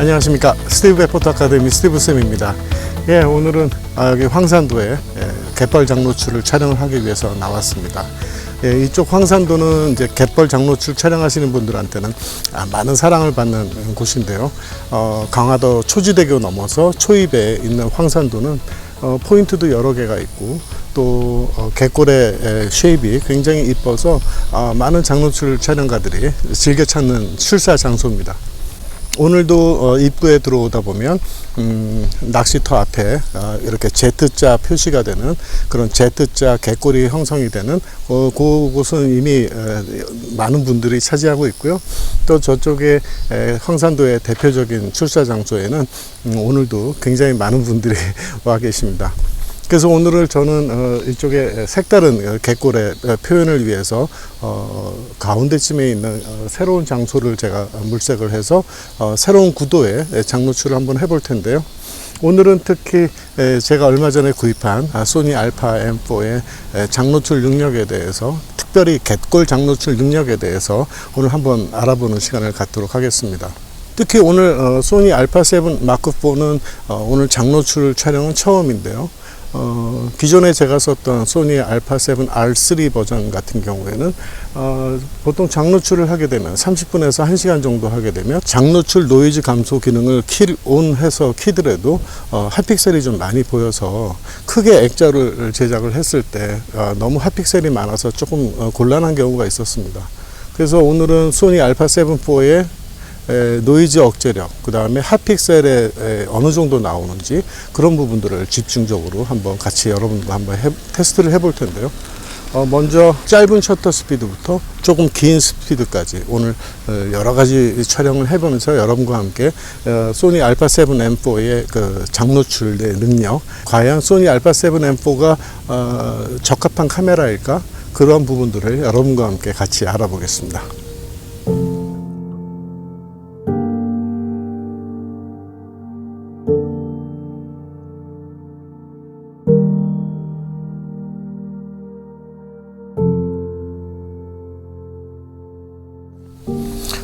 안녕하십니까. 스티브 에포트 아카데미 스티브 쌤입니다. 오늘은 여기 황산도에 갯벌 장노출을 촬영을 하기 위해서 나왔습니다. 이쪽 황산도는 이제 갯벌 장노출 촬영하시는 분들한테는 많은 사랑을 받는 곳인데요. 강화도 초지대교 넘어서 초입에 있는 황산도는 포인트도 여러 개가 있고 또 갯골의 쉐입이 굉장히 이뻐서 많은 장노출 촬영가들이 즐겨 찾는 출사 장소입니다. 오늘도 입구에 들어오다 보면 낚시터 앞에 이렇게 Z자 표시가 되는 그런 Z자 갯골이 형성이 되는 그곳은 이미 많은 분들이 차지하고 있고요. 또 저쪽에 황산도의 대표적인 출사 장소에는 오늘도 굉장히 많은 분들이 와 계십니다. 그래서 오늘은 저는 이쪽에 색다른 갯골의 표현을 위해서 가운데쯤에 있는 새로운 장소를 제가 물색을 해서 새로운 구도의 장노출을 한번 해볼 텐데요. 오늘은 특히 제가 얼마 전에 구입한 소니 알파 M4의 장노출 능력에 대해서, 특별히 갯골 장노출 능력에 대해서 오늘 한번 알아보는 시간을 갖도록 하겠습니다. 특히 오늘 소니 알파 7 마크 4는 오늘 장노출 촬영은 처음인데요. 기존에 제가 썼던 소니 알파 7 R3 버전 같은 경우에는 보통 장노출을 하게 되면 30분에서 1시간 정도 하게 되면 장노출 노이즈 감소 기능을 온 해서 키더라도 핫픽셀이 좀 많이 보여서 크게 액자를 제작을 했을 때 너무 핫픽셀이 많아서 조금 곤란한 경우가 있었습니다. 그래서 오늘은 소니 알파 7 4의 노이즈 억제력, 그 다음에 핫픽셀에 어느 정도 나오는지 그런 부분들을 집중적으로 한번 같이 여러분과 한번 테스트를 해볼 텐데요. 먼저 짧은 셔터 스피드부터 조금 긴 스피드까지 오늘 여러 가지 촬영을 해보면서 여러분과 함께 소니 알파 7 M4의 그 장노출의 능력, 과연 소니 알파 7 M4가 적합한 카메라일까, 그런 부분들을 여러분과 함께 같이 알아보겠습니다.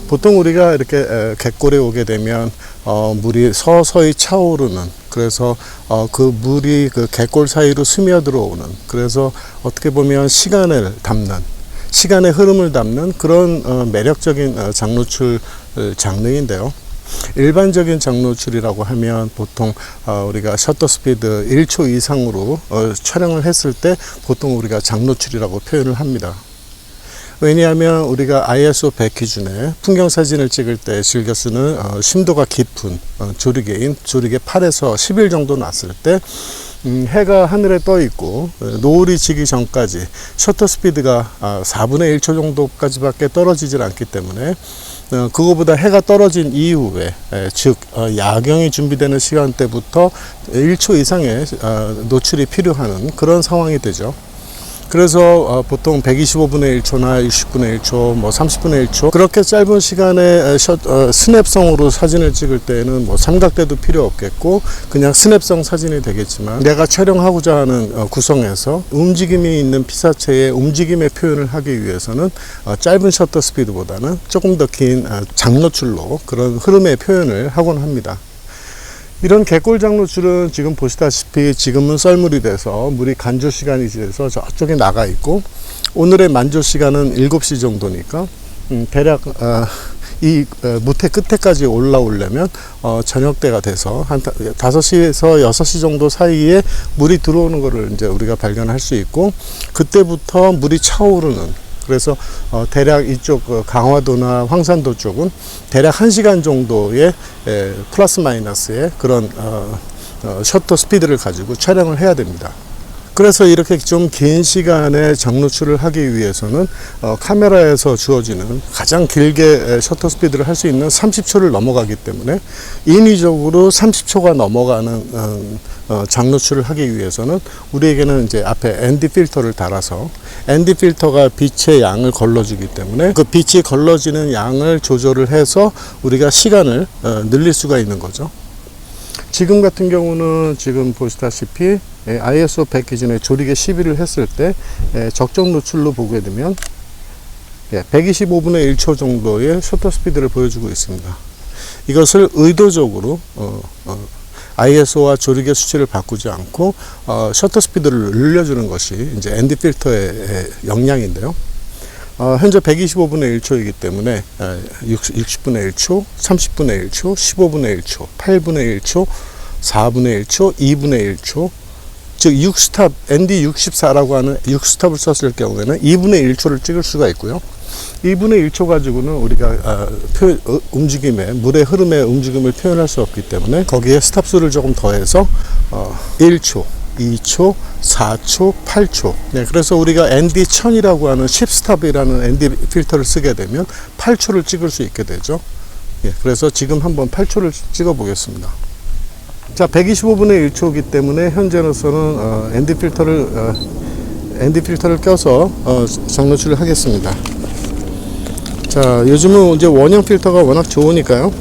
보통 우리가 이렇게 갯골에 오게 되면 물이 서서히 차오르는, 그래서 그 물이 그 갯골 사이로 스며들어오는, 그래서 어떻게 보면 시간을 담는, 시간의 흐름을 담는 그런 매력적인 장노출 장르인데요. 일반적인 장노출이라고 하면 보통 우리가 셔터 스피드 1초 이상으로 촬영을 했을 때 보통 우리가 장노출이라고 표현을 합니다. 왜냐하면 우리가 ISO 100 기준에 풍경 사진을 찍을 때 즐겨 쓰는 심도가 깊은 조리개인 조리개 8에서 10일 정도 났을 때 해가 하늘에 떠 있고 노을이 지기 전까지 셔터 스피드가 4분의 1초 정도까지밖에 떨어지질 않기 때문에 그거보다 해가 떨어진 이후에, 즉 야경이 준비되는 시간대부터 1초 이상의 노출이 필요한 그런 상황이 되죠. 그래서 보통 125분의 1초나 60분의 1초, 뭐 30분의 1초 그렇게 짧은 시간에 스냅성으로 사진을 찍을 때는 뭐 삼각대도 필요 없겠고 그냥 스냅성 사진이 되겠지만, 내가 촬영하고자 하는 구성에서 움직임이 있는 피사체의 움직임의 표현을 하기 위해서는 짧은 셔터 스피드보다는 조금 더 긴 장노출로 그런 흐름의 표현을 하곤 합니다. 이런 갯골 장노출은 지금 보시다시피 지금은 썰물이 돼서 물이 간조 시간이 지나서 저쪽에 나가 있고, 오늘의 만조 시간은 7시 정도니까 대략 이 무태 끝에까지 올라오려면 저녁 때가 돼서 한 5시에서 6시 정도 사이에 물이 들어오는 것을 이제 우리가 발견할 수 있고, 그때부터 물이 차오르는, 그래서 대략 이쪽 강화도나 황산도 쪽은 대략 1시간 정도의 플러스 마이너스의 그런 셔터 스피드를 가지고 촬영을 해야 됩니다. 그래서 이렇게 좀 긴 시간의 장노출을 하기 위해서는 카메라에서 주어지는 가장 길게 셔터 스피드를 할 수 있는 30초를 넘어가기 때문에 인위적으로 30초가 넘어가는 장노출을 하기 위해서는 우리에게는 이제 앞에 ND 필터를 달아서, ND 필터가 빛의 양을 걸러주기 때문에 그 빛이 걸러지는 양을 조절을 해서 우리가 시간을 늘릴 수가 있는 거죠. 지금 같은 경우는 지금 보시다시피 ISO 100 기준에 조리개 11을 했을 때 적정 노출로 보게 되면 125분의 1초 정도의 셔터 스피드를 보여주고 있습니다. 이것을 의도적으로 ISO와 조리개 수치를 바꾸지 않고 셔터 스피드를 늘려주는 것이 이제 ND 필터의 역량인데요. 현재 125분의 1초이기 때문에 60분의 1초, 30분의 1초, 15분의 1초, 8분의 1초, 4분의 1초, 2분의 1초, 즉 6스탑, ND64라고 하는 6스탑을 썼을 경우에는 2분의 1초를 찍을 수가 있고요. 2분의 1초 가지고는 우리가 움직임의, 물의 흐름의 움직임을 표현할 수 없기 때문에 거기에 스탑수를 조금 더해서 1초, 2초, 4초, 8초. 네, 그래서 우리가 ND1000이라고 하는 10스탑이라는 ND 필터를 쓰게 되면 8초를 찍을 수 있게 되죠. 예, 그래서 지금 한번 8초를 찍어 보겠습니다. 자, 125분의 1초이기 때문에 현재로서는 ND 필터를 껴서 정노출을 하겠습니다. 자, 요즘은 이제 원형 필터가 워낙 좋으니까요.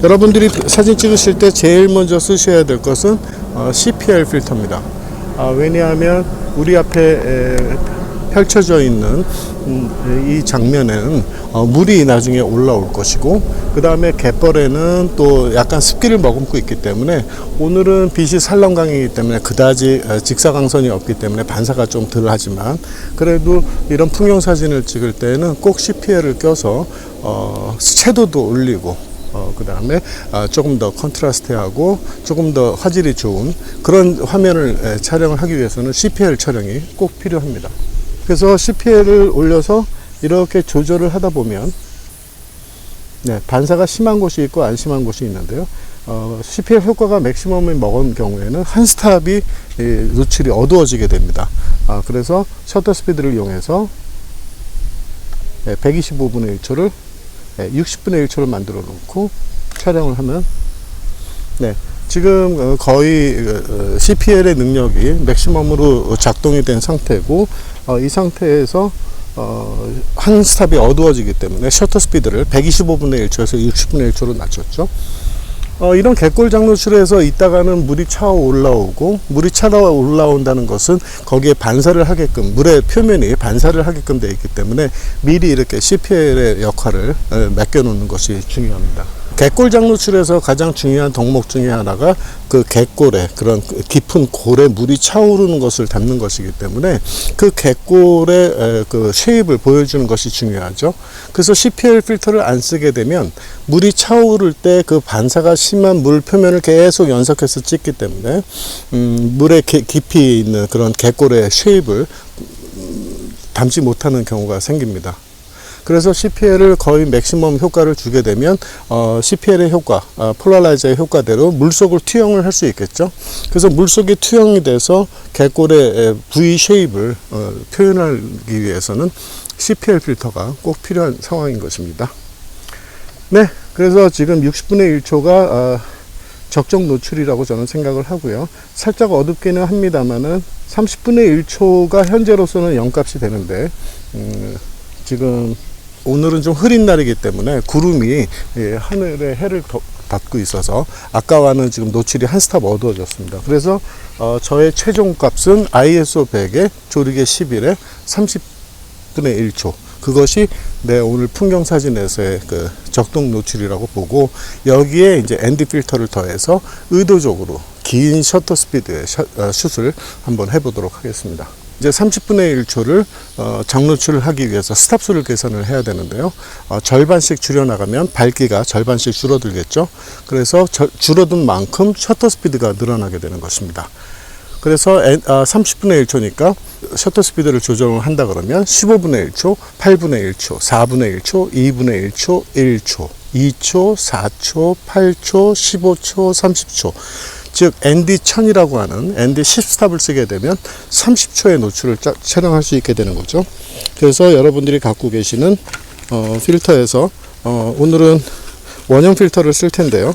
여러분들이 사진 찍으실 때 제일 먼저 쓰셔야 될 것은 CPL 필터입니다. 왜냐하면 우리 앞에 펼쳐져 있는 이 장면에는 물이 나중에 올라올 것이고, 그 다음에 갯벌에는 또 약간 습기를 머금고 있기 때문에 오늘은 빛이 살렁강이기 때문에 그다지 직사광선이 없기 때문에 반사가 좀 덜 하지만, 그래도 이런 풍경 사진을 찍을 때는 꼭 CPL을 껴서 채도도 올리고 그 다음에 조금 더 컨트라스트하고 조금 더 화질이 좋은 그런 화면을 촬영을 하기 위해서는 CPL 촬영이 꼭 필요합니다. 그래서 CPL을 올려서 이렇게 조절을 하다 보면 반사가 심한 곳이 있고 안 심한 곳이 있는데요. CPL 효과가 맥시멈을 먹은 경우에는 한 스탑이 노출이 어두워지게 됩니다. 그래서 셔터 스피드를 이용해서 125분의 1초를 60분의 1초를 만들어 놓고 촬영을 하면 지금 거의 CPL의 능력이 맥시멈으로 작동이 된 상태고, 이 상태에서 한 스탑이 어두워지기 때문에 셔터 스피드를 125분의 1초에서 60분의 1초로 낮췄죠. 이런 갯골 장노출에서 있다가는 물이 차오 올라오고, 물이 차오 올라온다는 것은 거기에 반사를 하게끔, 물의 표면이 반사를 하게끔 되어 있기 때문에 미리 이렇게 CPL의 역할을 맡겨 놓는 것이 중요합니다. 갯골 장노출에서 가장 중요한 덕목 중에 하나가 그 갯골에, 그런 깊은 골에 물이 차오르는 것을 담는 것이기 때문에 그 갯골의 그 쉐입을 보여주는 것이 중요하죠. 그래서 CPL 필터를 안 쓰게 되면 물이 차오를 때 그 반사가 심한 물 표면을 계속 연속해서 찍기 때문에 물의 깊이 있는 그런 갯골의 쉐입을 담지 못하는 경우가 생깁니다. 그래서 CPL을 거의 맥시멈 효과를 주게 되면 CPL의 효과, 폴라라이저의 효과대로 물속을 투영을 할 수 있겠죠. 그래서 물속이 투영이 돼서 갯골의 V 쉐입을 표현하기 위해서는 CPL 필터가 꼭 필요한 상황인 것입니다. 네, 그래서 지금 60분의 1초가 적정 노출이라고 저는 생각을 하고요. 살짝 어둡기는 합니다만은 30분의 1초가 현재로서는 0값이 되는데, 지금 오늘은 좀 흐린 날이기 때문에 구름이 하늘에 해를 닫고 있어서 아까와는 지금 노출이 한 스탑 어두워졌습니다. 그래서 저의 최종 값은 ISO 100에 조리개 11에 30분의 1초, 그것이 내 오늘 풍경 사진에서의 그 적동 노출이라고 보고, 여기에 이제 ND 필터를 더해서 의도적으로 긴 셔터 스피드의 슛을 한번 해보도록 하겠습니다. 이제 30분의 1초를 장노출을 하기 위해서 스탑수를 계산을 해야 되는데요. 절반씩 줄여나가면 밝기가 절반씩 줄어들겠죠. 그래서 줄어든 만큼 셔터 스피드가 늘어나게 되는 것입니다. 그래서 30분의 1초니까 셔터 스피드를 조정을 한다 그러면 15분의 1초, 8분의 1초, 4분의 1초, 2분의 1초, 1초, 2초, 4초, 8초, 15초, 30초. 즉 ND1000이라고 하는 ND 10스탑을 쓰게 되면 30초의 노출을 촬영할 수 있게 되는 거죠. 그래서 여러분들이 갖고 계시는 필터에서 오늘은 원형 필터를 쓸 텐데요.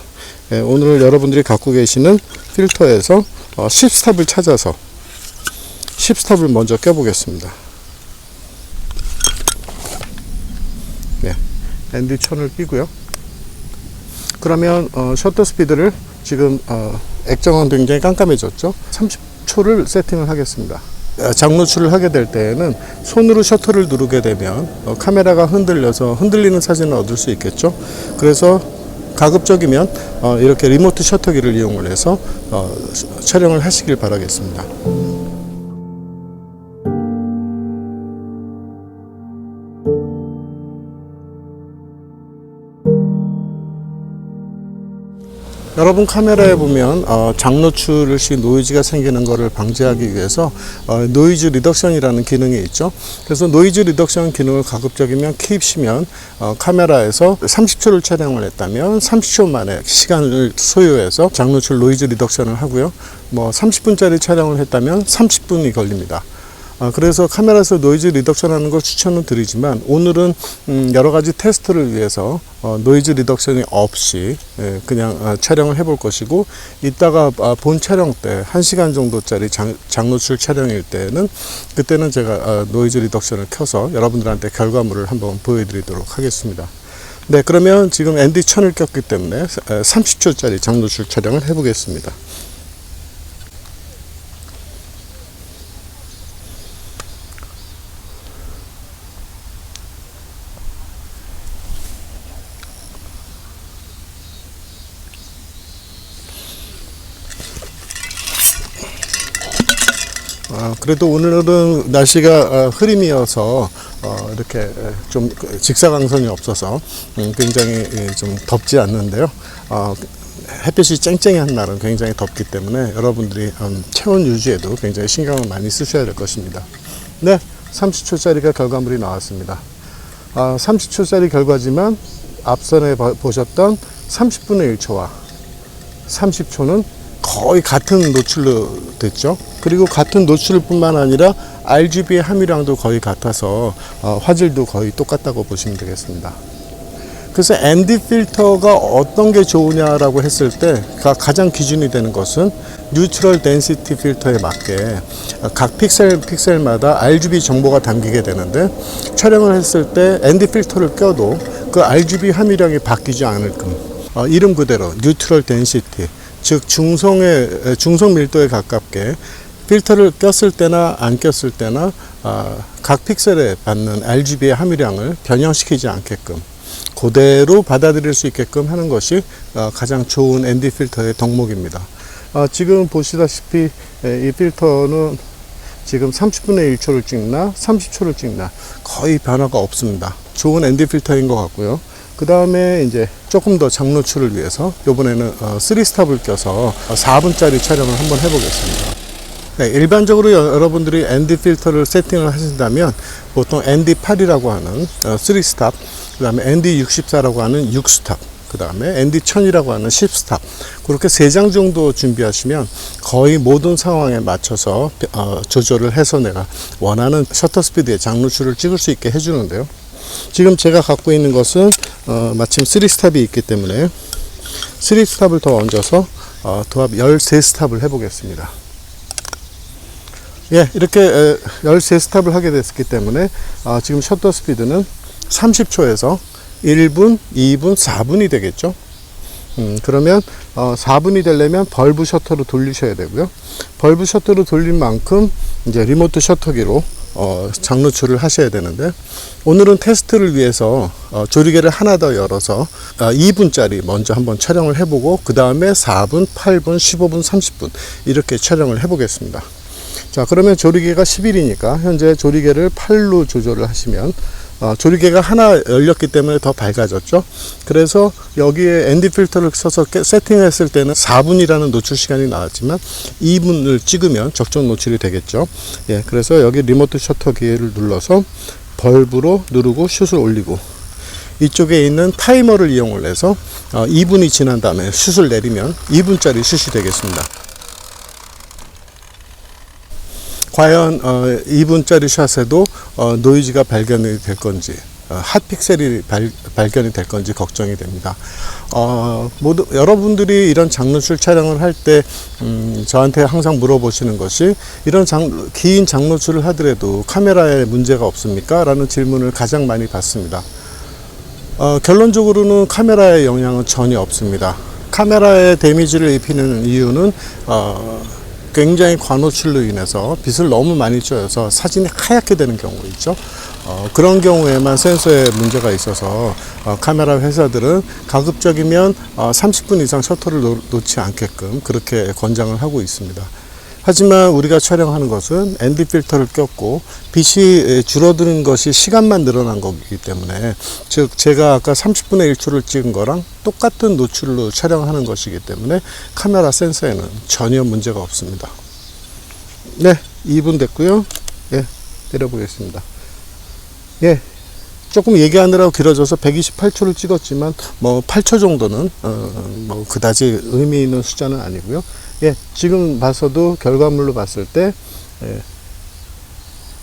오늘 여러분들이 갖고 계시는 필터에서 10스탑을 찾아서 10스탑을 먼저 껴보겠습니다. 네, ND1000을 끼고요. 그러면 셔터 스피드를 지금 액정은 굉장히 깜깜해졌죠. 30초를 세팅을 하겠습니다. 장노출을 하게 될 때에는 손으로 셔터를 누르게 되면 카메라가 흔들려서 흔들리는 사진을 얻을 수 있겠죠. 그래서 가급적이면 이렇게 리모트 셔터기를 이용을 해서 촬영을 하시길 바라겠습니다. 여러분 카메라에 보면 장노출 시 노이즈가 생기는 것을 방지하기 위해서 노이즈 리덕션이라는 기능이 있죠. 그래서 노이즈 리덕션 기능을 가급적이면 킵시면 카메라에서 30초를 촬영을 했다면 30초 만에 시간을 소요해서 장노출 노이즈 리덕션을 하고요. 뭐 30분짜리 촬영을 했다면 30분이 걸립니다. 그래서 카메라에서 노이즈 리덕션 하는 걸 추천을 드리지만 오늘은 여러 가지 테스트를 위해서 노이즈 리덕션이 없이 그냥 촬영을 해볼 것이고, 이따가 본 촬영 때 1시간 정도짜리 장노출 촬영일 때는 그때는 제가 노이즈 리덕션을 켜서 여러분들한테 결과물을 한번 보여드리도록 하겠습니다. 네, 그러면 지금 ND1000을 꼈기 때문에 30초짜리 장노출 촬영을 해보겠습니다. 그래도 오늘은 날씨가 흐림이어서 이렇게 좀 직사광선이 없어서 굉장히 좀 덥지 않는데요. 햇빛이 쨍쨍한 날은 굉장히 덥기 때문에 여러분들이 체온 유지에도 굉장히 신경을 많이 쓰셔야 될 것입니다. 네, 30초짜리가 결과물이 나왔습니다. 30초짜리 결과지만 앞선에 보셨던 30분의 1초와 30초는 거의 같은 노출로 됐죠. 그리고 같은 노출뿐만 아니라 RGB 함유량도 거의 같아서 화질도 거의 똑같다고 보시면 되겠습니다. 그래서 ND 필터가 어떤 게 좋으냐라고 했을 때 가장 기준이 되는 것은 뉴트럴 덴시티 필터에 맞게 각 픽셀마다 RGB 정보가 담기게 되는데, 촬영을 했을 때 ND 필터를 껴도 그 RGB 함유량이 바뀌지 않을끔 이름 그대로 뉴트럴 덴시티, 즉 중성 밀도에 가깝게 필터를 꼈을 때나 안 꼈을 때나 각 픽셀에 받는 RGB의 함유량을 변형시키지 않게끔 그대로 받아들일 수 있게끔 하는 것이 가장 좋은 ND 필터의 덕목입니다. 지금 보시다시피 이 필터는 지금 30분의 1초를 찍나 30초를 찍나 거의 변화가 없습니다. 좋은 ND 필터인 것 같고요. 그 다음에 이제 조금 더 장노출을 위해서 이번에는 3스탑을 껴서 4분짜리 촬영을 한번 해보겠습니다. 네, 일반적으로 여러분들이 ND 필터를 세팅을 하신다면 보통 ND8이라고 하는 3스탑, 그 다음에 ND64라고 하는 6스탑, 그 다음에 ND1000이라고 하는 10스탑, 그렇게 3장 정도 준비하시면 거의 모든 상황에 맞춰서 조절을 해서 내가 원하는 셔터 스피드의 장노출을 찍을 수 있게 해주는데요. 지금 제가 갖고 있는 것은 마침 3스탑이 있기 때문에 3스탑을 더 얹어서 도합 13스탑을 해보겠습니다. 예, 이렇게 13스탑을 하게 됐기 때문에 지금 셔터 스피드는 30초에서 1분, 2분, 4분이 되겠죠. 그러면 4분이 되려면 벌브 셔터로 돌리셔야 되고요. 벌브 셔터로 돌린 만큼 이제 리모트 셔터기로 장노출을 하셔야 되는데, 오늘은 테스트를 위해서 조리개를 하나 더 열어서 2분짜리 먼저 한번 촬영을 해보고 그 다음에 4분, 8분, 15분, 30분 이렇게 촬영을 해보겠습니다. 자, 그러면 조리개가 10일이니까 현재 조리개를 8로 조절을 하시면 조리개가 하나 열렸기 때문에 더 밝아졌죠. 그래서 여기에 ND 필터를 써서 세팅했을 때는 4분이라는 노출 시간이 나왔지만 2분을 찍으면 적정 노출이 되겠죠. 예, 그래서 여기 리모트 셔터 기회를 눌러서 벌브로 누르고 슛을 올리고, 이쪽에 있는 타이머를 이용을 해서 2분이 지난 다음에 슛을 내리면 2분짜리 슛이 되겠습니다. 과연 2분짜리 샷에도 노이즈가 발견이 될 건지, 핫픽셀이 발견이 될 건지 걱정이 됩니다. 모두 여러분들이 이런 장노출 촬영을 할 때 저한테 항상 물어보시는 것이, 이런 긴 장노출을 하더라도 카메라에 문제가 없습니까? 라는 질문을 가장 많이 받습니다. 결론적으로는 카메라에 영향은 전혀 없습니다. 카메라에 데미지를 입히는 이유는 굉장히 과노출로 인해서 빛을 너무 많이 쬐어서 사진이 하얗게 되는 경우 있죠. 그런 경우에만 센서에 문제가 있어서 카메라 회사들은 가급적이면 30분 이상 셔터를 놓지 않게끔 그렇게 권장을 하고 있습니다. 하지만 우리가 촬영하는 것은 ND 필터를 꼈고 빛이 줄어드는 것이 시간만 늘어난 거기 때문에, 즉 제가 아까 30분의 1초를 찍은 거랑 똑같은 노출로 촬영하는 것이기 때문에 카메라 센서에는 전혀 문제가 없습니다. 네, 2분 됐고요. 예, 내려보겠습니다. 예, 조금 얘기하느라고 길어져서 128초를 찍었지만 뭐 8초 정도는 뭐 그다지 의미 있는 숫자는 아니고요. 예, 지금 봐서도 결과물로 봤을 때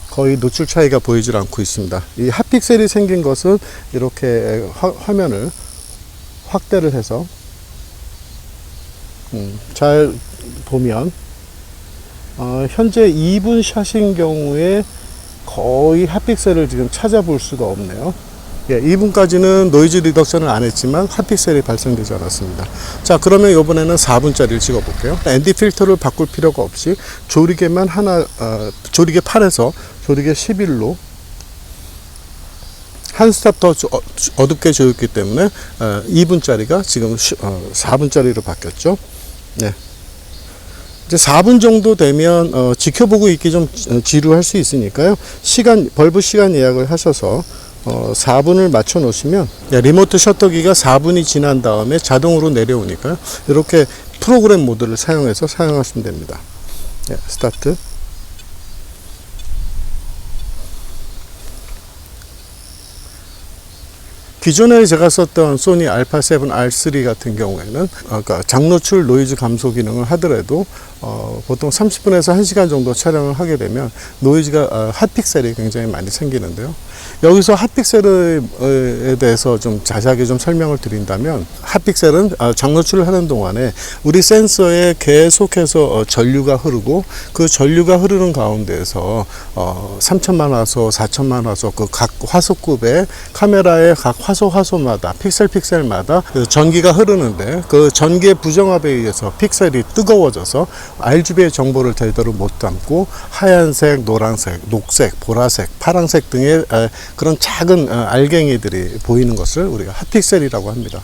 거의 노출 차이가 보이질 않고 있습니다. 이 핫픽셀이 생긴 것은 이렇게 화면을 확대를 해서 잘 보면 현재 2분 샷인 경우에 거의 핫픽셀을 지금 찾아볼 수가 없네요. 예, 2분까지는 노이즈 리덕션을 안 했지만 핫픽셀이 발생되지 않았습니다. 자, 그러면 이번에는 4분짜리를 찍어 볼게요. ND 필터를 바꿀 필요가 없이 조리개만 하나, 조리개 8에서 조리개 11로 한 스탑 더 어둡게 조였기 때문에 2분짜리가 지금 4분짜리로 바뀌었죠. 네. 이제 4분 정도 되면 지켜보고 있기 좀 지루할 수 있으니까요. 벌브 시간 예약을 하셔서 4분을 맞춰 놓으시면 리모트 셔터기가 4분이 지난 다음에 자동으로 내려오니까요. 이렇게 프로그램 모드를 사용해서 사용하시면 됩니다. 네, 스타트. 기존에 제가 썼던 소니 α7 R3 같은 경우에는 아까 장노출 노이즈 감소 기능을 하더라도 보통 30분에서 1시간 정도 촬영을 하게 되면 노이즈가 핫픽셀이 굉장히 많이 생기는데요. 여기서 핫픽셀에 대해서 좀 자세하게 좀 설명을 드린다면, 핫픽셀은 장노출을 하는 동안에 우리 센서에 계속해서 전류가 흐르고, 그 전류가 흐르는 가운데에서 3000만 화소, 4000만 화소 그 각 화소급의 카메라의 각 화소마다 픽셀마다 전기가 흐르는데, 그 전기의 부정압에 의해서 픽셀이 뜨거워져서 RGB의 정보를 제대로 못 담고 하얀색, 노란색, 녹색, 보라색, 파란색 등의 그런 작은 알갱이들이 보이는 것을 우리가 핫픽셀이라고 합니다.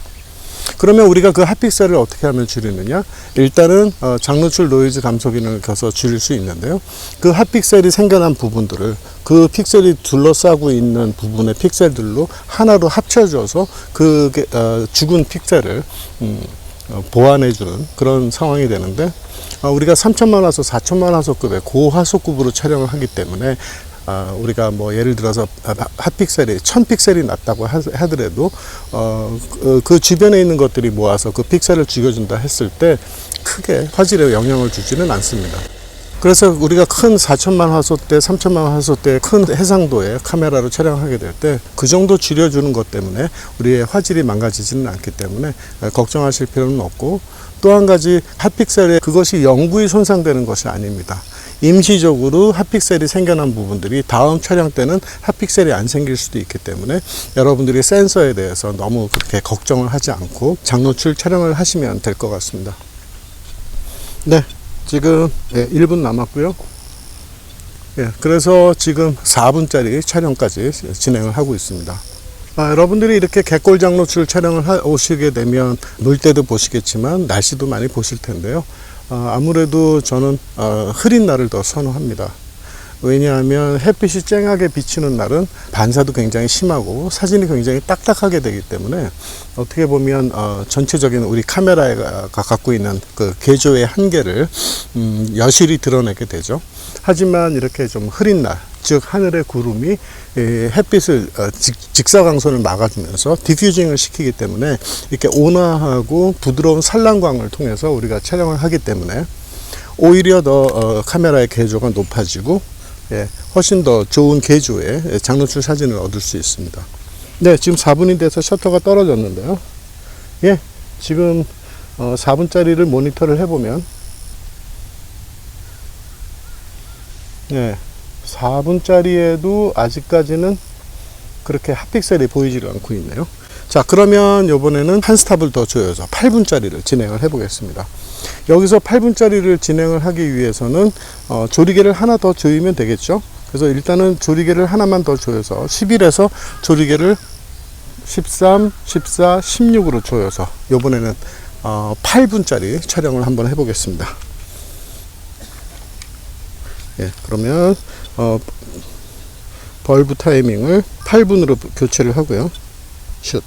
그러면 우리가 그 핫픽셀을 어떻게 하면 줄이느냐? 일단은 장노출 노이즈 감소 기능을 켜서 줄일 수 있는데요. 그 핫픽셀이 생겨난 부분들을 그 픽셀이 둘러싸고 있는 부분의 픽셀들로 하나로 합쳐져서 그 죽은 픽셀을 보완해주는 그런 상황이 되는데, 우리가 3000만 화소, 4000만 화소급의 고화소급으로 촬영을 하기 때문에 우리가 뭐 예를 들어서 핫픽셀이 1000픽셀이 낮다고 하더라도 그 주변에 있는 것들이 모아서 그 픽셀을 죽여준다 했을 때 크게 화질에 영향을 주지는 않습니다. 그래서 우리가 큰 4000만 화소대, 3000만 화소대 큰 해상도의 카메라로 촬영하게 될 때 그 정도 줄여주는 것 때문에 우리의 화질이 망가지지는 않기 때문에 걱정하실 필요는 없고, 또 한 가지 핫픽셀에 그것이 영구히 손상되는 것이 아닙니다. 임시적으로 핫픽셀이 생겨난 부분들이 다음 촬영 때는 핫픽셀이 안 생길 수도 있기 때문에 여러분들이 센서에 대해서 너무 그렇게 걱정을 하지 않고 장노출 촬영을 하시면 될 것 같습니다. 네, 지금 1분 남았고요. 그래서 지금 4분짜리 촬영까지 진행을 하고 있습니다. 여러분들이 이렇게 갯골 장노출 촬영을 오시게 되면 물때도 보시겠지만 날씨도 많이 보실 텐데요. 아무래도 저는 흐린 날을 더 선호합니다. 왜냐하면 햇빛이 쨍하게 비치는 날은 반사도 굉장히 심하고 사진이 굉장히 딱딱하게 되기 때문에 어떻게 보면 전체적인 우리 카메라가 갖고 있는 그 개조의 한계를 여실히 드러내게 되죠. 하지만 이렇게 좀 흐린 날, 즉 하늘의 구름이 햇빛을 직사광선을 막아주면서 디퓨징을 시키기 때문에 이렇게 온화하고 부드러운 산란광을 통해서 우리가 촬영을 하기 때문에 오히려 더 카메라의 개조가 높아지고 훨씬 더 좋은 개조의 장노출 사진을 얻을 수 있습니다. 네, 지금 4분이 돼서 셔터가 떨어졌는데요. 지금 4분짜리를 모니터를 해보면 4분짜리에도 아직까지는 그렇게 핫픽셀이 보이지 않고 있네요. 자, 그러면 이번에는 한 스탑을 더 조여서 8분짜리를 진행을 해 보겠습니다. 여기서 8분짜리를 진행을 하기 위해서는 조리개를 하나 더 조이면 되겠죠. 그래서 일단은 조리개를 하나만 더 조여서 11에서 조리개를 13, 14, 16으로 조여서 이번에는 8분짜리 촬영을 한번 해보겠습니다. 예, 그러면 벌브 타이밍을 8분으로 교체를 하고요. 슛.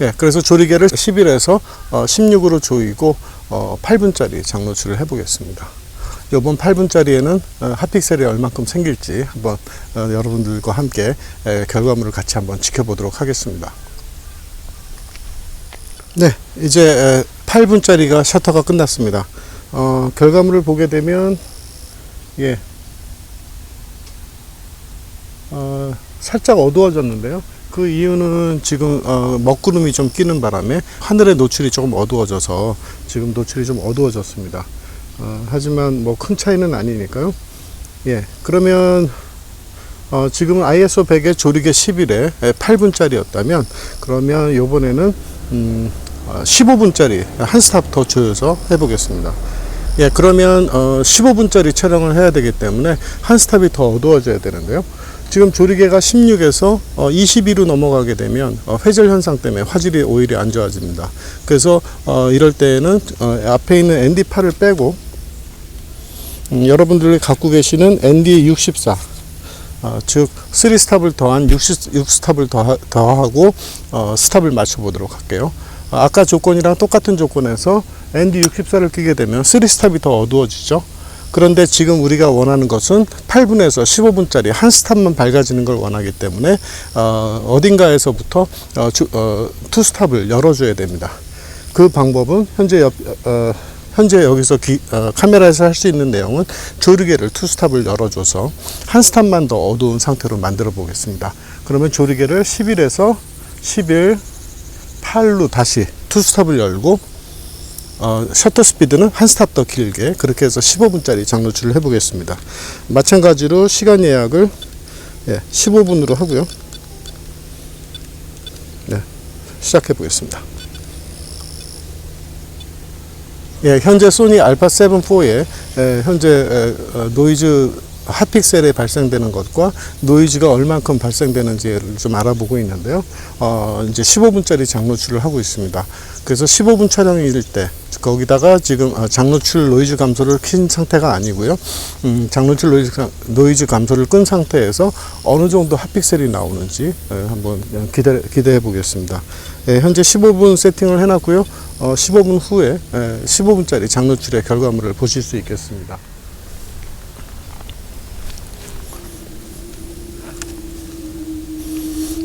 예, 그래서 조리개를 11에서 16으로 조이고 8분짜리 장노출을 해보겠습니다. 이번 8분짜리에는 핫픽셀이 얼만큼 생길지 한번 여러분들과 함께 결과물을 같이 한번 지켜보도록 하겠습니다. 네, 이제 8분짜리가 셔터가 끝났습니다. 결과물을 보게 되면 예, 살짝 어두워졌는데요. 그 이유는 지금 먹구름이 좀 끼는 바람에 하늘의 노출이 조금 어두워져서 지금 노출이 좀 어두워졌습니다. 하지만 뭐 큰 차이는 아니니까요. 예, 그러면 지금 ISO 100에 조리개 11에 8분짜리였다면 그러면 요번에는 15분짜리 한 스탑 더 조여서 해보겠습니다. 예, 그러면 15분짜리 촬영을 해야 되기 때문에 한 스탑이 더 어두워져야 되는데요. 지금 조리개가 16에서 22로 넘어가게 되면 회절 현상 때문에 화질이 오히려 안 좋아집니다. 그래서 이럴 때는 앞에 있는 ND8을 빼고 여러분들이 갖고 계시는 ND64 즉 3스탑을 더한 6스탑을 더하고 스탑을 맞춰 보도록 할게요. 아까 조건이랑 똑같은 조건에서 ND64를 끼게 되면 3스탑이 더 어두워지죠. 그런데 지금 우리가 원하는 것은 8분에서 15분짜리 한 스탑만 밝아지는 걸 원하기 때문에 어딘가에서부터 투 스탑을 열어줘야 됩니다. 그 방법은 현재 여기서 카메라에서 할 수 있는 내용은 조리개를 투 스탑을 열어줘서 한 스탑만 더 어두운 상태로 만들어 보겠습니다. 그러면 조리개를 11에서 11, 8로 다시 투 스탑을 열고 셔터 스피드는 한 스탑 더 길게 그렇게 해서 15분짜리 장노출을 해 보겠습니다. 마찬가지로 시간 예약을 15분으로 하고요. 네, 시작해 보겠습니다. 예, 현재 소니 알파 7 4에 현재 노이즈 핫픽셀에 발생되는 것과 노이즈가 얼만큼 발생되는지를 좀 알아보고 있는데요. 이제 15분짜리 장노출을 하고 있습니다. 그래서 15분 촬영일 때 거기다가 지금 장노출 노이즈 감소를 킨 상태가 아니고요. 장노출 노이즈 감소를 끈 상태에서 어느 정도 핫픽셀이 나오는지 한번 기대해 보겠습니다. 현재 15분 세팅을 해놨고요. 15분 후에 15분짜리 장노출의 결과물을 보실 수 있겠습니다.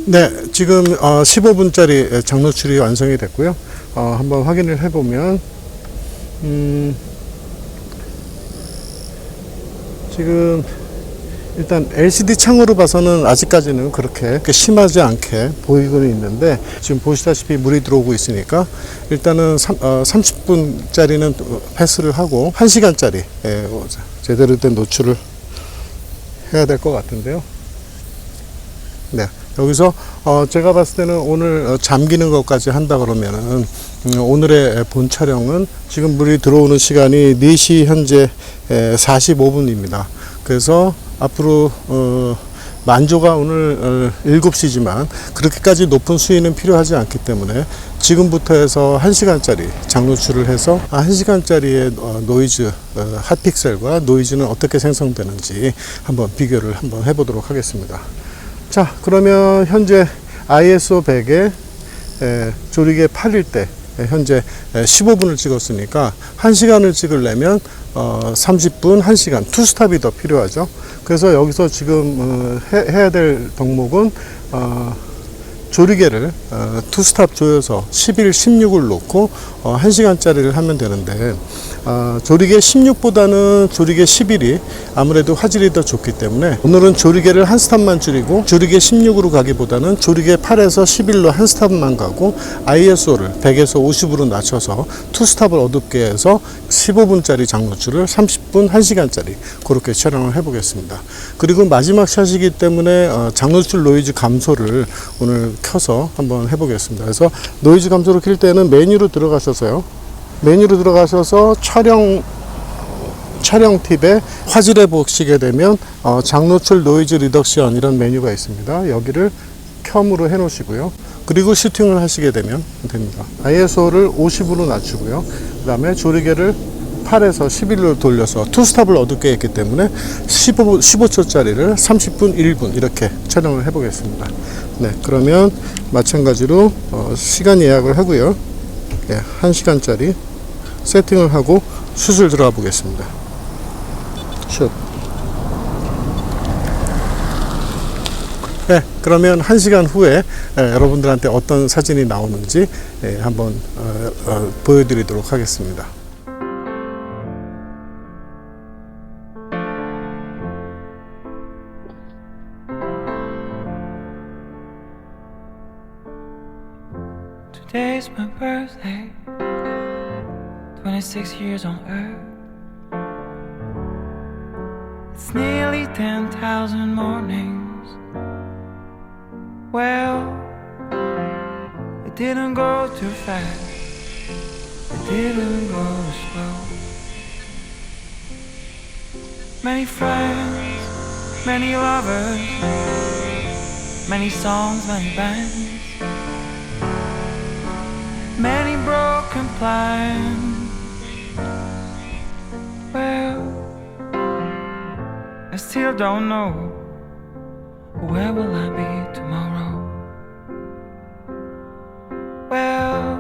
네, 지금 15분짜리 장노출이 완성이 됐고요. 한번 확인을 해보면 지금 일단 LCD 창으로 봐서는 아직까지는 그렇게 심하지 않게 보이고는 있는데 지금 보시다시피 물이 들어오고 있으니까 일단은 30분짜리는 패스를 하고 1시간짜리 제대로 된 노출을 해야 될 것 같은데요. 네, 여기서 제가 봤을 때는 오늘 잠기는 것까지 한다 그러면은 오늘의 본 촬영은 지금 물이 들어오는 시간이 4시 현재 45분입니다. 그래서 앞으로 만조가 오늘 7시지만 그렇게까지 높은 수위는 필요하지 않기 때문에 지금부터 해서 1시간짜리 장노출을 해서 1시간짜리의 노이즈 핫픽셀과 노이즈는 어떻게 생성되는지 한번 비교를 한번 해보도록 하겠습니다. 자, 그러면 현재 ISO 100에 조리개 8일 때 현재 15분을 찍었으니까 1시간을 찍으려면 30분, 1시간, 투스탑이 더 필요하죠. 그래서 여기서 지금 해야 될 덕목은 조리개를 투스탑 조여서 11, 16을 놓고 1시간짜리를 하면 되는데 조리개 16보다는 조리개 11이 아무래도 화질이 더 좋기 때문에 오늘은 조리개를 한 스탑만 줄이고 조리개 16으로 가기보다는 조리개 8에서 11로 한 스탑만 가고 ISO를 100에서 50으로 낮춰서 투 스탑을 어둡게 해서 15분짜리 장노출을 30분, 1시간짜리 그렇게 촬영을 해보겠습니다. 그리고 마지막 샷이기 때문에 장노출 노이즈 감소를 오늘 켜서 한번 해보겠습니다. 그래서 노이즈 감소를 킬 때는 메뉴로 들어가셔서 촬영 촬영 팁에 화질에 보시게 되면 장노출 노이즈 리덕션 이런 메뉴가 있습니다. 여기를 켬으로 해 놓으시고요. 그리고 슈팅을 하시게 되면 됩니다. ISO를 50으로 낮추고요. 그 다음에 조리개를 8에서 11로 돌려서 투스탑을 어둡게 했기 때문에 15초짜리를 30분, 1분 이렇게 촬영을 해 보겠습니다. 네, 그러면 마찬가지로 시간 예약을 하고요. 네, 1시간짜리 세팅을 하고 슛을 들어가 보겠습니다. 슛. 네, 그러면 1시간 후에 여러분들한테 어떤 사진이 나오는지 한번 보여드리도록 하겠습니다. Today's my birthday, 26 years on earth. It's nearly 10,000 mornings. Well, it didn't go too fast, it didn't go slow. Many friends, many lovers, many songs, many bands, many broken plans. Well, I still don't know, where will I be tomorrow? Well,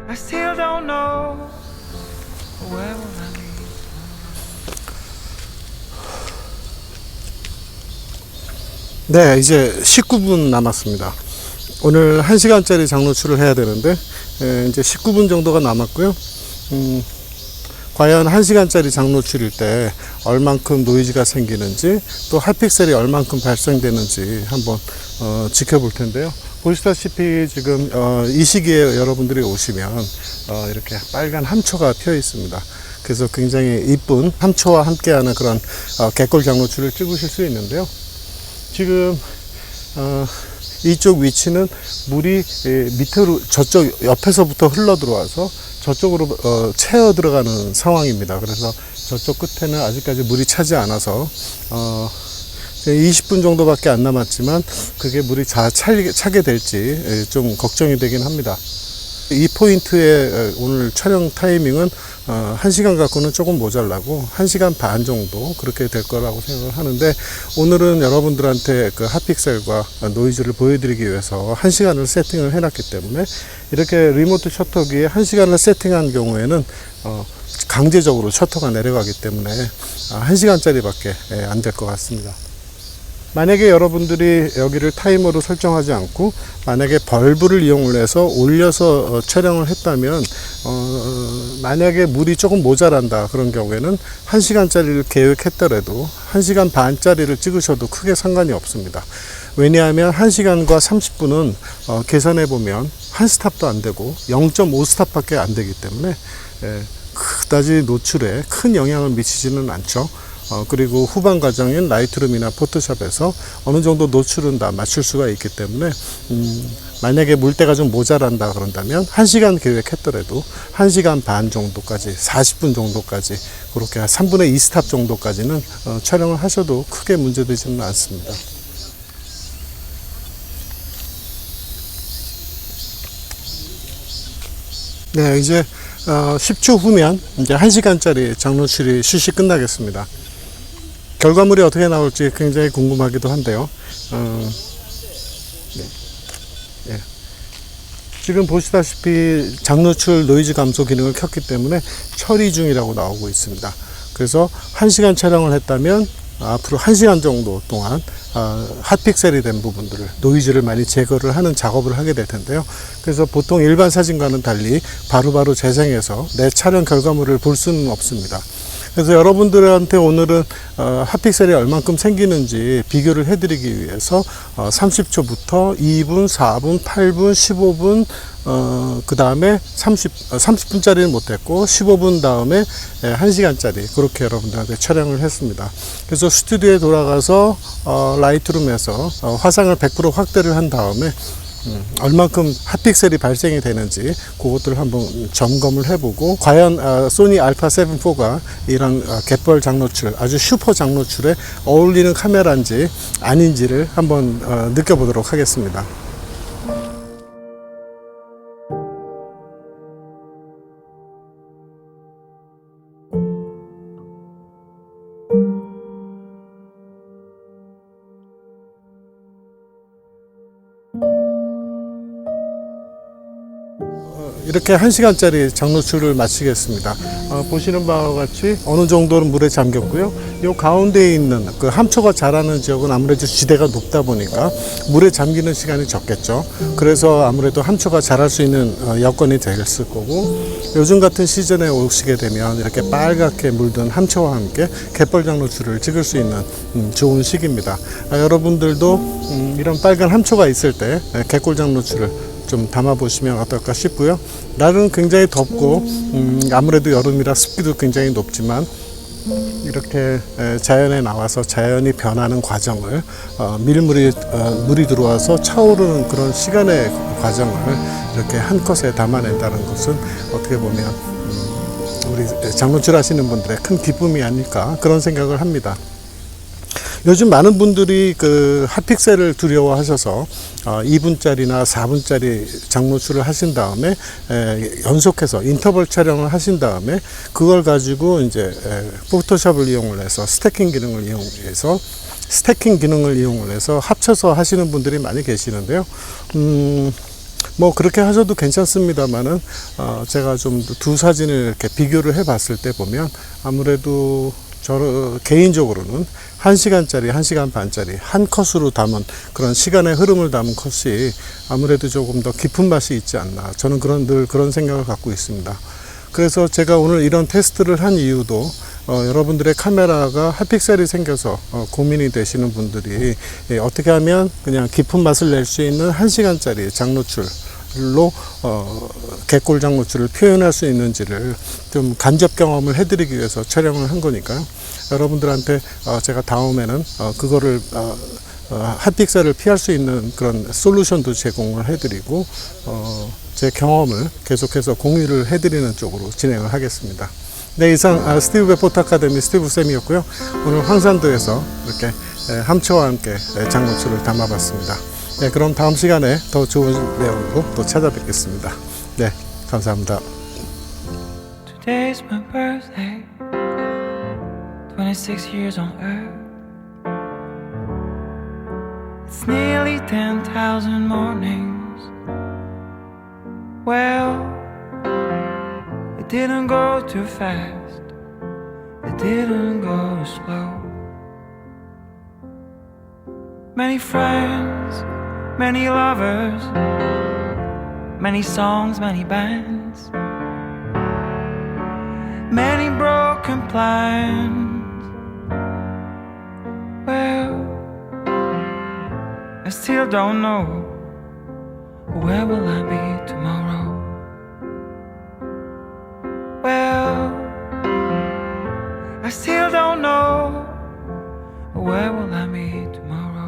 I still don't know, where will I be? 네, 이제 19분 남았습니다. 오늘 1시간짜리 장노출을 해야 되는데 이제 19분 정도가 남았고요. 과연 1시간짜리 장노출일 때 얼만큼 노이즈가 생기는지 또 핫픽셀이 얼만큼 발생되는지 한번 지켜볼 텐데요. 보시다시피 지금 이 시기에 여러분들이 오시면 이렇게 빨간 함초가 펴 있습니다. 그래서 굉장히 이쁜 함초와 함께하는 그런 갯골 장노출을 찍으실 수 있는데요. 지금 이쪽 위치는 물이 밑으로 저쪽 옆에서부터 흘러 들어와서 저쪽으로 채어 들어가는 상황입니다. 그래서 저쪽 끝에는 아직까지 물이 차지 않아서 20분 정도밖에 안 남았지만 그게 물이 다 차게 될지 좀 걱정이 되긴 합니다. 이 포인트의 오늘 촬영 타이밍은 1시간 갖고는 조금 모자라고 1시간 반 정도 그렇게 될 거라고 생각을 하는데, 오늘은 여러분들한테 그 핫픽셀과 노이즈를 보여드리기 위해서 1시간을 세팅을 해놨기 때문에, 이렇게 리모트 셔터기에 1시간을 세팅한 경우에는 강제적으로 셔터가 내려가기 때문에 1시간짜리 밖에 안 될 것 같습니다. 만약에 여러분들이 여기를 타이머로 설정하지 않고 만약에 벌브를 이용을 해서 올려서 촬영을 했다면 만약에 물이 조금 모자란다 그런 경우에는 1시간짜리를 계획했더라도 1시간 반짜리를 찍으셔도 크게 상관이 없습니다. 왜냐하면 1시간과 30분은 계산해 보면 한 스탑도 안 되고 0.5스탑 밖에 안 되기 때문에 그다지 노출에 큰 영향을 미치지는 않죠. 그리고 후반 과정인 라이트룸이나 포토샵에서 어느 정도 노출은 다 맞출 수가 있기 때문에 만약에 물때가 좀 모자란다 그런다면 1시간 계획했더라도 1시간 반 정도까지 40분 정도까지 그렇게 3분의 2 스탑 정도까지는 촬영을 하셔도 크게 문제되지는 않습니다. 네, 이제 10초 후면 이제 1시간짜리 장노출이 슛이 끝나겠습니다. 결과물이 어떻게 나올지 굉장히 궁금하기도 한데요. 네. 지금 보시다시피 장노출 노이즈 감소 기능을 켰기 때문에 처리 중이라고 나오고 있습니다. 그래서 1시간 촬영을 했다면 앞으로 1시간 정도 동안 핫픽셀이 된 부분들을 노이즈를 많이 제거를 하는 작업을 하게 될 텐데요. 그래서 보통 일반 사진과는 달리 바로바로 재생해서 내 촬영 결과물을 볼 수는 없습니다. 그래서 여러분들한테 오늘은 핫픽셀이 얼만큼 생기는지 비교를 해드리기 위해서 30초부터 2분, 4분, 8분, 15분, 그 다음에 30분짜리는 못했고 15분 다음에 1시간짜리 그렇게 여러분들한테 촬영을 했습니다. 그래서 스튜디오에 돌아가서 라이트룸에서 화상을 100% 확대를 한 다음에 얼만큼 핫픽셀이 발생이 되는지 그것들을 한번 점검을 해보고 과연 소니 알파 7 4가 이런 갯벌 장노출 아주 슈퍼 장노출에 어울리는 카메라인지 아닌지를 한번 느껴보도록 하겠습니다. 이렇게 1시간짜리 장노출을 마치겠습니다. 보시는 바와 같이 어느 정도는 물에 잠겼고요. 이 가운데에 있는 그 함초가 자라는 지역은 아무래도 지대가 높다 보니까 물에 잠기는 시간이 적겠죠. 그래서 아무래도 함초가 자랄 수 있는 여건이 됐을 거고, 요즘 같은 시즌에 오시게 되면 이렇게 빨갛게 물든 함초와 함께 갯벌 장노출을 찍을 수 있는 좋은 시기입니다. 여러분들도 이런 빨간 함초가 있을 때 갯골 장노출을 좀 담아보시면 어떨까 싶고요. 날은 굉장히 덥고 아무래도 여름이라 습기도 굉장히 높지만 이렇게 자연에 나와서 자연이 변하는 과정을 물이 들어와서 차오르는 그런 시간의 과정을 이렇게 한 컷에 담아낸다는 것은 어떻게 보면 우리 장노출 하시는 분들의 큰 기쁨이 아닐까 그런 생각을 합니다. 요즘 많은 분들이 그 핫픽셀을 두려워하셔서 2분짜리나 4분짜리 장노출을 하신 다음에 연속해서 인터벌 촬영을 하신 다음에 그걸 가지고 이제 포토샵을 이용을 해서 스태킹 기능을 이용을 해서 합쳐서 하시는 분들이 많이 계시는데요. 뭐 그렇게 하셔도 괜찮습니다만은 제가 좀 두 사진을 이렇게 비교를 해 봤을 때 보면 아무래도 저 개인적으로는 1시간짜리, 1시간 반짜리 한 컷으로 담은 그런 시간의 흐름을 담은 컷이 아무래도 조금 더 깊은 맛이 있지 않나. 저는 늘 그런 생각을 갖고 있습니다. 그래서 제가 오늘 이런 테스트를 한 이유도 여러분들의 카메라가 핫픽셀이 생겨서 고민이 되시는 분들이 어떻게 하면 그냥 깊은 맛을 낼 수 있는 1시간짜리 장노출 로 갯골 장노출을 표현할 수 있는지를 좀 간접 경험을 해드리기 위해서 촬영을 한 거니까요. 여러분들한테 제가 다음에는 그거를 핫픽셀을 피할 수 있는 그런 솔루션도 제공을 해드리고 제 경험을 계속해서 공유를 해드리는 쪽으로 진행을 하겠습니다. 네, 이상 스티브의 포토 아카데미 스티브 쌤이었고요. 오늘 황산도에서 이렇게 함초와 함께 장노출을 담아봤습니다. 네, 그럼 다음 시간에 더 좋은 내용으로 또 찾아뵙겠습니다. 네, 감사합니다. Today's my birthday, 26 years on earth. It's nearly 10,000 mornings. Well, it didn't go too fast, it didn't go slow. Many friends, many lovers, many songs, many bands, many broken plans. Well, I still don't know, where will I be tomorrow? Well, I still don't know, where will I be tomorrow?